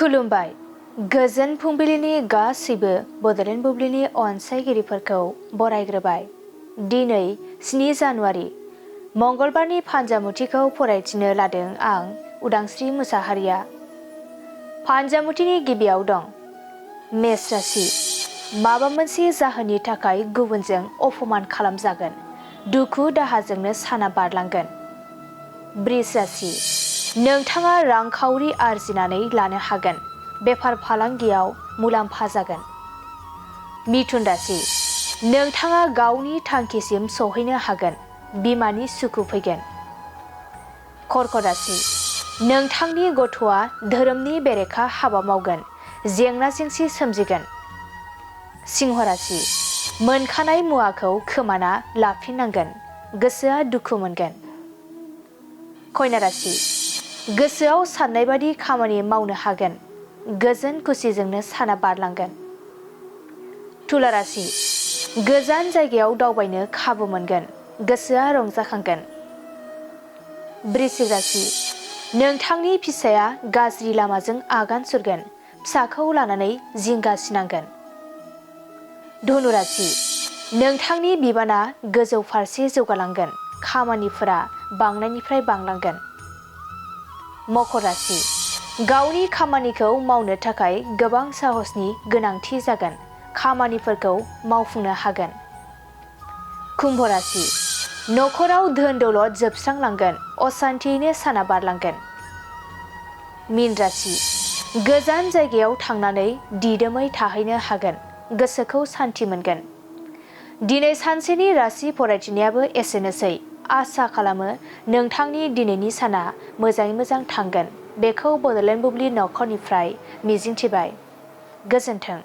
खुलुमबाय। गोजोन फुंबिलिनि गासैबो बड'लेण्ड बुब्लिनि अनसायगिरिफोरखौ बरायग्रोबाय। दिनै 7 जानुवारि मंगलबारनि फान्जामुथिखौ फरायथिनो लादों आं उदांस्रि मुसाहारिया। फान्जामुथिनि गिबियाव दं मेष राशि। माबा मोनसे जाहोननि थाखाय गुबुनजों अपमान खालामजागोन। दुखु दाहाजोंनो साना बारलांगोन। बृष राशि। नोंथाङा रांखावरि आरजिनानै लानो हागोन। बेफार फालांगियाव मुलाम्फा जागोन। मिथुन राशि। नोंथाङा गावनि थांखिसिम सहैनो हागोन। बिमानि सुखु फैगोन। कर्कट राशि। नोंथांनि गथ'आ धोरोमनि बेरेखा हाबा मावगोन। जेंना जेंसि सोमजिगोन। सिंह राशि। मोनखानाय मुवाखौ खोमाना लाफिननांगोन। गोसोआ दुखु मोनगोन। कन्या राशि। गोसोआव साननाय बादि खामानि मावनो हागोन। गोजोन खुसिजोंनो साना बारलांगोन। तुला राशि। गोजान जायगायाव दावबायनो खाबु मोनगोन। गोसोआ रंजाखांगोन। वृश्चिक राशि। नोंथांनि फिसाया गाज्रि लामाजों आगान सुरगोन। फिसाखौ लानानै जिंगासिनांगोन। धनु राशि। नोंथांनि बिबाना गोजौ फारसे जौगालांगोन। खामानिफोरा बांनायनिफ्राय बांलांगोन। मकर राशि। गावनि खामानिखौ मावनो थाखाय गोबां साहसनि गोनांथि जागोन। खामानिफोरखौ मावफुंनो हागोन। कुम्भ राशि। न'खराव धोन दौलत जोबस्रांलांगोन। असान्थियैनो साना बारलांगोन। मीन राशि। गोजान जायगायाव थांनानै दिदोमै थाहैनो हागोन। गोसोखौ सान्थि मोनगोन। दिनै सानसेनि राशि फरायथिनायाबो एसेनोसै। आसा खालामो नोंथांनि दिनैनि साना मोजाङै मोजां थांगोन। बेखौ बड'लेण्ड बुब्लि नखरनिफ्राय मिजिंथिबाय। गोजोन्थों।